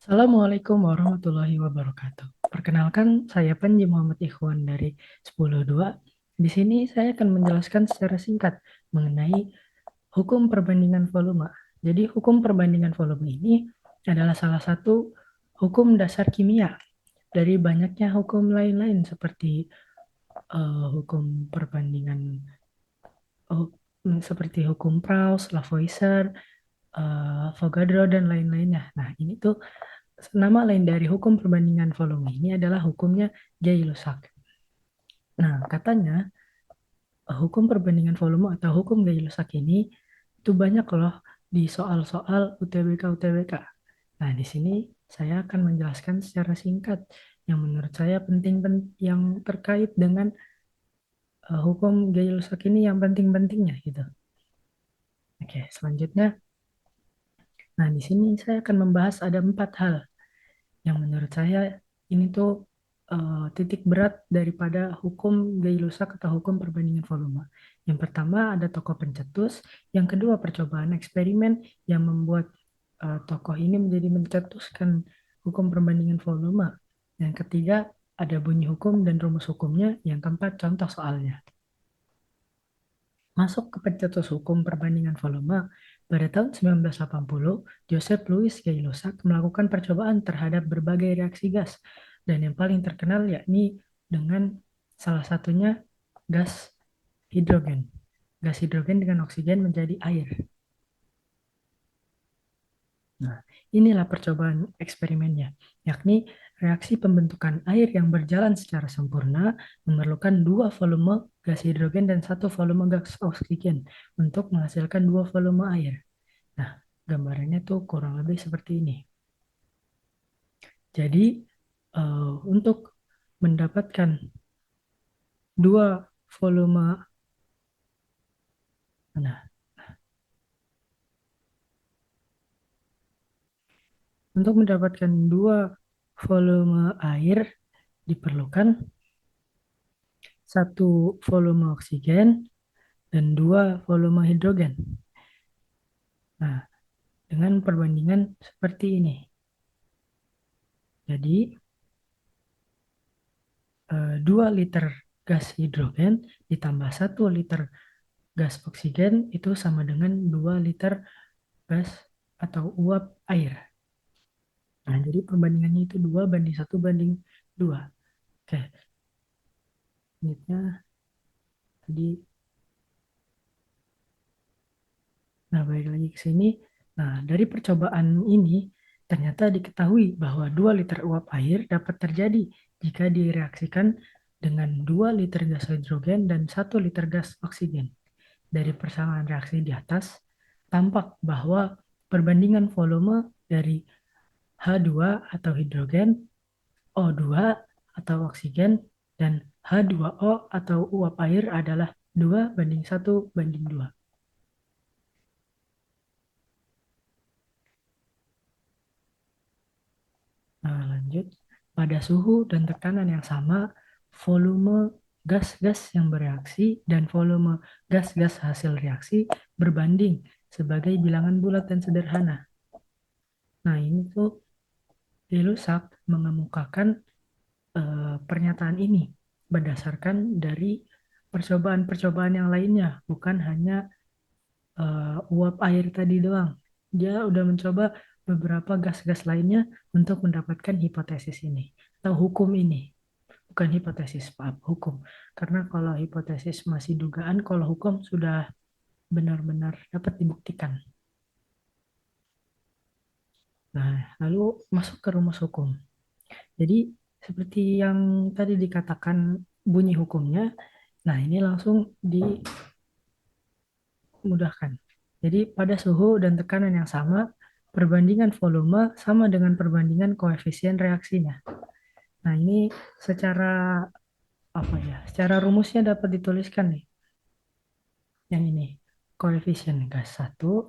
Assalamualaikum warahmatullahi wabarakatuh. Perkenalkan, saya Panji Muhammad Ikhwan dari 10.2. Di sini saya akan menjelaskan secara singkat mengenai hukum perbandingan volume. Jadi, hukum perbandingan volume ini adalah salah satu hukum dasar kimia dari banyaknya hukum lain-lain seperti hukum perbandingan hu- seperti hukum Proust, Lavoisier, Avogadro dan lain-lainnya. Nah, ini tuh nama lain dari hukum perbandingan volume ini adalah hukumnya Gay-Lussac. Nah, katanya hukum perbandingan volume atau hukum Gay-Lussac ini itu banyak loh di soal-soal UTBK-UTBK. Nah, di sini saya akan menjelaskan secara singkat yang menurut saya penting yang terkait dengan hukum Gay-Lussac ini yang penting-pentingnya gitu. Oke, selanjutnya, nah di sini saya akan membahas ada 4 hal yang menurut saya ini tuh titik berat daripada hukum Gay-Lussac atau hukum perbandingan volume. Yang pertama ada tokoh pencetus, yang kedua percobaan eksperimen yang membuat tokoh ini menjadi mencetuskan hukum perbandingan volume. Yang ketiga ada bunyi hukum dan rumus hukumnya, yang keempat contoh soalnya. Masuk ke pencetus hukum perbandingan volume, pada tahun 1980, Joseph Louis Gay-Lussac melakukan percobaan terhadap berbagai reaksi gas, dan yang paling terkenal yakni dengan salah satunya gas hidrogen. Gas hidrogen dengan oksigen menjadi air. Nah, inilah percobaan eksperimennya, yakni reaksi pembentukan air yang berjalan secara sempurna memerlukan 2 volume gas hidrogen dan 1 volume gas oksigen untuk menghasilkan 2 volume air. Nah, gambarannya tuh kurang lebih seperti ini. Jadi, untuk mendapatkan 2 volume, nah, untuk mendapatkan 2 volume air diperlukan 1 volume oksigen dan 2 volume hidrogen. Nah, dengan perbandingan seperti ini. Jadi, 2 liter gas hidrogen ditambah 1 liter gas oksigen itu sama dengan 2 liter gas atau uap air. Nah, jadi perbandingannya itu 2 banding 1 banding 2. Oke, intinya tadi. Nah, balik lagi ke sini. Nah, dari percobaan ini ternyata diketahui bahwa 2 liter uap air dapat terjadi jika direaksikan dengan 2 liter gas hidrogen dan 1 liter gas oksigen. Dari persamaan reaksi di atas, tampak bahwa perbandingan volume dari H2 atau hidrogen, O2 atau oksigen, dan H2O atau uap air adalah 2 banding 1 banding 2. Nah, lanjut. Pada suhu dan tekanan yang sama, volume gas-gas yang bereaksi dan volume gas-gas hasil reaksi berbanding sebagai bilangan bulat dan sederhana. Nah, ini tuh Gay-Lussac mengemukakan pernyataan ini berdasarkan dari percobaan-percobaan yang lainnya, bukan hanya uap air tadi doang. Dia udah mencoba beberapa gas-gas lainnya untuk mendapatkan hipotesis ini atau hukum ini. Bukan hipotesis, maaf, hukum. Karena kalau hipotesis masih dugaan, kalau hukum sudah benar-benar dapat dibuktikan. Nah, lalu masuk ke rumus hukum. Jadi, seperti yang tadi dikatakan bunyi hukumnya, nah ini langsung dimudahkan. Jadi, pada suhu dan tekanan yang sama, perbandingan volume sama dengan perbandingan koefisien reaksinya. Nah, ini secara apa ya? Secara rumusnya dapat dituliskan nih. Yang ini, koefisien gas 1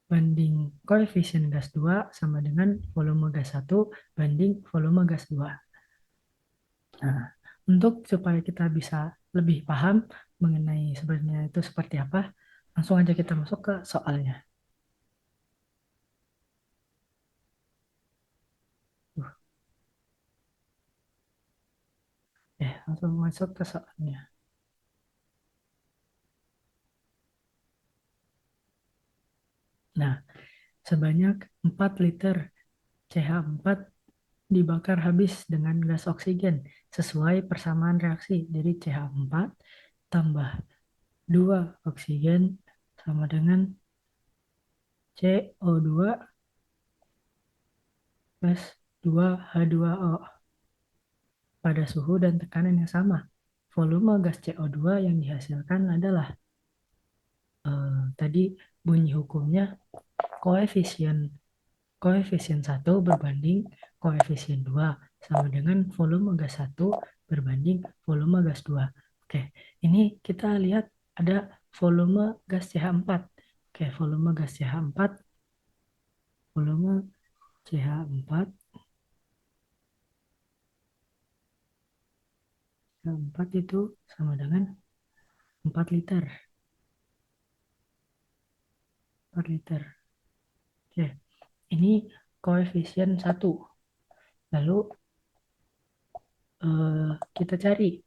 banding koefisien gas 2 sama dengan volume gas 1 banding volume gas 2. Nah, untuk supaya kita bisa lebih paham mengenai sebenarnya itu seperti apa, langsung aja kita masuk ke soalnya. langsung masuk ke soalnya. Nah, sebanyak 4 liter CH4 dibakar habis dengan gas oksigen sesuai persamaan reaksi. Jadi CH4 tambah 2 oksigen sama dengan CO2 plus 2H2O pada suhu dan tekanan yang sama. Volume gas CO2 yang dihasilkan adalah tadi bunyi hukumnya koefisien koefisien 1 berbanding koefisien 2 sama dengan volume gas 1 berbanding volume gas 2. Oke, ini kita lihat ada volume gas CH4. Oke, volume gas CH4, volume CH4, CH4 itu sama dengan 4 liter. 4 liter. Oke, ini koefisien 1. Lalu kita cari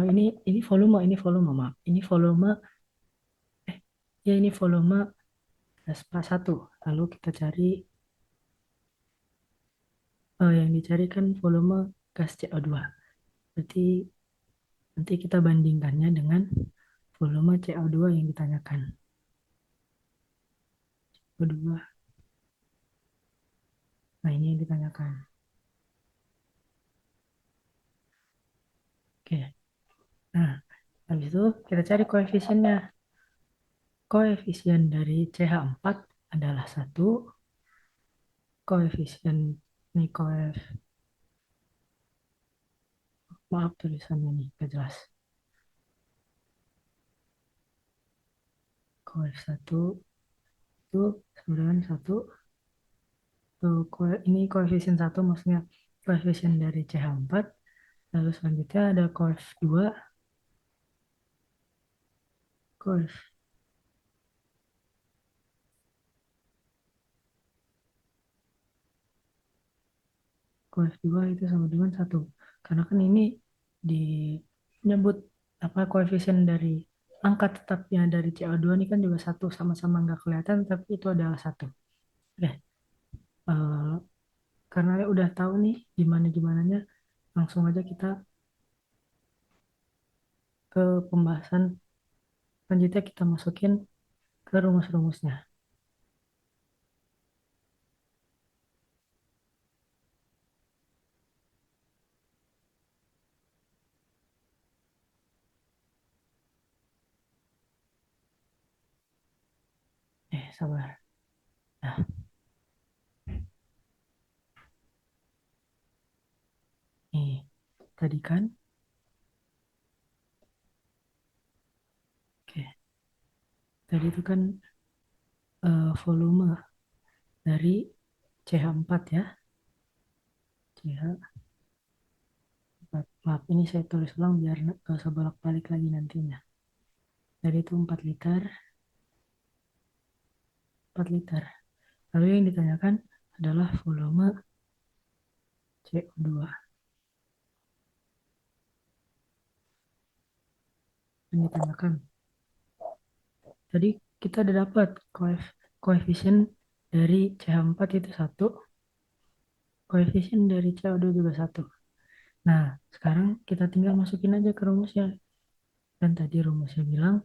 ini volume maaf. Ini volume ya ini volume gas satu. Lalu kita cari yang dicari kan volume gas CO2. Berarti nanti kita bandingkannya dengan volume CO2 yang ditanyakan. CO2. Nah, ini yang ditanyakan. Oke. Nah, habis itu kita cari koefisiennya. Koefisien dari CH4 adalah 1. Koefisien ini maaf tulisannya nih gak jelas. Koef 1 itu sama dengan 1. Ini koefisien 1 maksudnya koefisien dari CH4. Lalu selanjutnya ada coef 2. Coef, coef 2 itu sama dengan 1. Karena kan ini disebut apa koefisien dari angka tetapnya dari CO2 ini kan juga 1, sama-sama nggak kelihatan tapi itu adalah 1. Oke, eh, karena udah tahu nih gimana-gimananya, langsung aja kita ke pembahasan selanjutnya, kita masukin ke rumus-rumusnya. Sabar. Nah, nih, tadi kan, oke, tadi itu kan volume dari CH4 ya. CH4. Maaf, ini saya tulis ulang biar gak usah bolak-balik lagi nantinya. Jadi itu 4 liter, 4 liter. Lalu yang ditanyakan adalah volume CO2. Yang ditanyakan. Tadi kita udah dapat koefisien dari CH4 itu 1, koefisien dari CO2 juga 1. Nah, sekarang kita tinggal masukin aja ke rumusnya. Dan tadi rumusnya bilang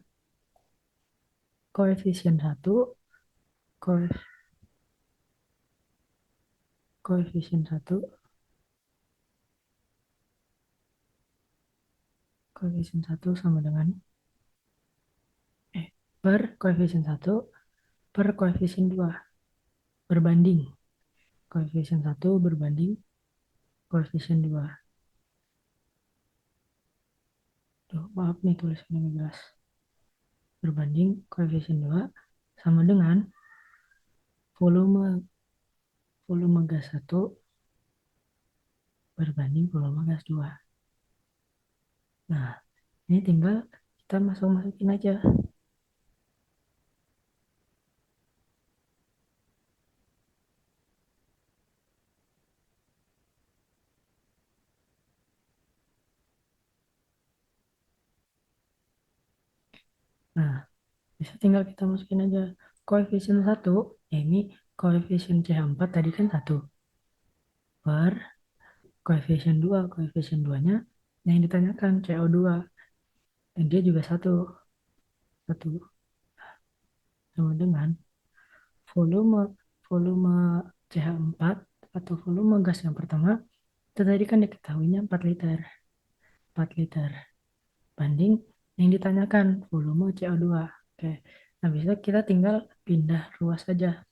koefisien 1, koefisien 1, koefisien 1 sama dengan per koefisien 1 per koefisien 2 berbanding. Koefisien 1 berbanding koefisien 2. Tuh, maaf nih tulisannya jelas. Berbanding koefisien 2 sama dengan volume volume gas 1 berbanding volume gas 2. Nah, ini tinggal kita masukin aja. Nah, bisa tinggal kita masukin aja koefisien satu, ya ini koefisien CH4 tadi kan satu per koefisien 2, koefisien 2-nya yang ditanyakan CO2, dan dia juga satu, satu sama dengan volume volume CH4 atau volume gas yang pertama, itu tadi kan diketahuinya 4 liter, 4 liter banding yang ditanyakan volume CO2. Oke, nah bisa kita tinggal pindah ruas saja.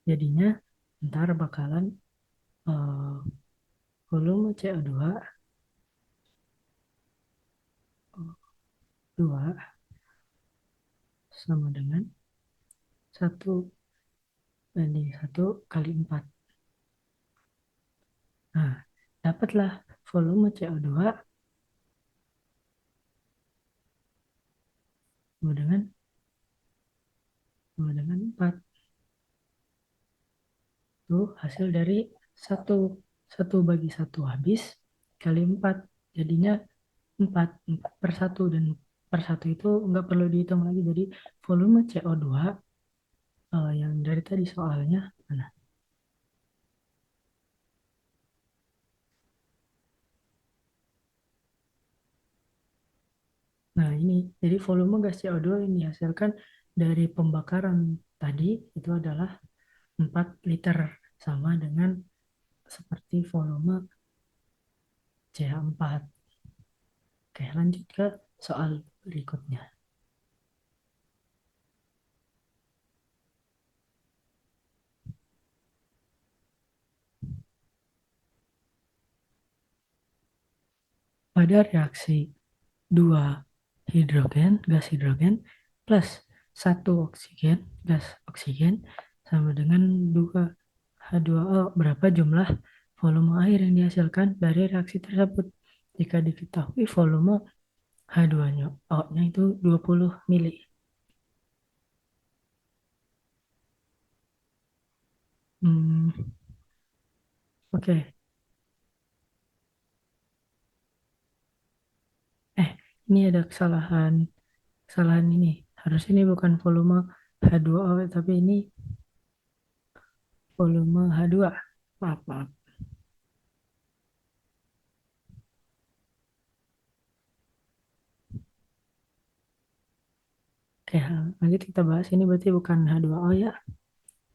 Jadinya ntar bakalan eh, volume CO2 2 sama dengan satu banding satu kali 4. Nah, dapatlah volume CO2 sama dengan 4. Itu hasil dari satu satu bagi satu habis kali 4. Jadinya 4 4 per satu, dan per satu itu nggak perlu dihitung lagi. Jadi volume CO2 yang dari tadi soalnya mana? Nah, ini jadi volume gas CO2 yang dihasilkan dari pembakaran tadi itu adalah 4 liter, sama dengan seperti volume CH4. Oke, lanjut ke soal berikutnya. Pada reaksi 2 hidrogen, gas hidrogen, plus 1 oksigen, gas oksigen, sama dengan 2 H2O. Berapa jumlah volume air yang dihasilkan dari reaksi tersebut? Jika diketahui volume H2-nya O-nya itu 20 mili. Hmm, oke. Ini ada kesalahan. Kesalahan ini. Harus ini bukan volume H2O, tapi ini volume H2. Maaf, maaf. Oke, lanjut kita bahas. Ini berarti bukan H2O ya.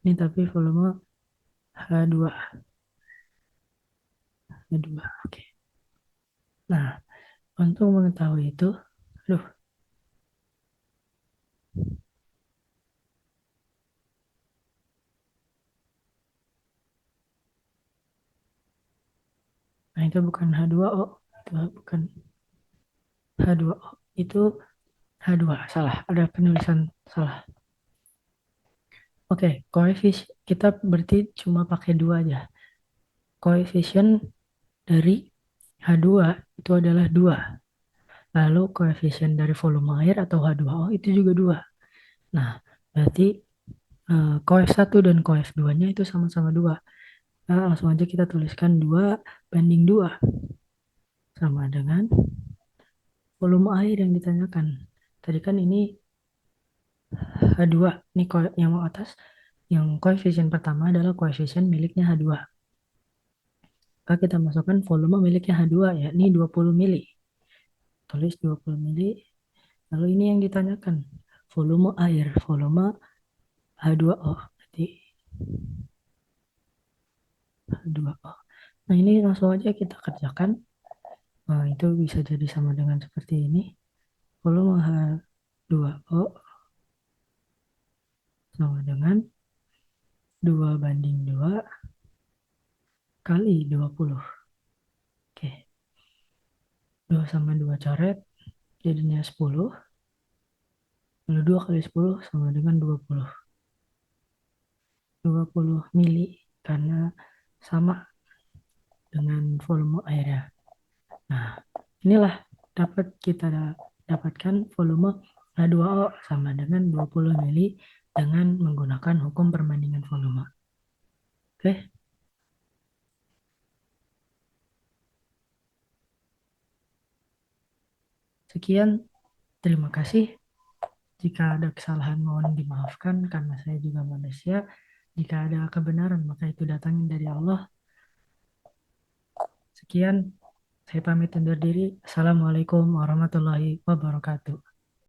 Ini tapi volume H2. H2. Oke. Nah, untuk mengetahui itu, aduh, nah itu bukan H2O. Itu bukan H2O. Itu H2. Salah. Ada penulisan salah. Oke, koefisien kita berarti cuma pakai dua aja. Koefisien dari H2 itu adalah 2. Lalu koefisien dari volume air atau H2O itu juga 2. Nah, berarti koef 1 dan koef 2-nya itu sama-sama 2. Nah, langsung aja kita tuliskan 2 banding 2 sama dengan volume air yang ditanyakan. Tadi kan ini H2, ini yang atas, yang koefisien pertama adalah koefisien miliknya H2. Maka kita masukkan volume miliknya H2, yakni 20 mili. Tulis 20 mili. Lalu ini yang ditanyakan, volume air, volume H2O. Berarti H2O. Nah, ini langsung aja kita kerjakan. Nah, itu bisa jadi sama dengan seperti ini. Volume H2O sama dengan 2 banding 2 kali 20. Oke, 2 sama 2 coret, jadinya 10. Lalu 2 kali 10 sama dengan 20. 20 mili, karena sama dengan volume airnya. Nah, inilah dapat kita dapatkan volume H2O sama dengan 20 mili dengan menggunakan hukum perbandingan volume. Oke, sekian Terima kasih. Jika ada kesalahan mohon dimaafkan karena saya juga manusia. Jika ada kebenaran maka itu datangnya dari Allah. Sekian, saya pamit undur diri. Assalamualaikum warahmatullahi wabarakatuh.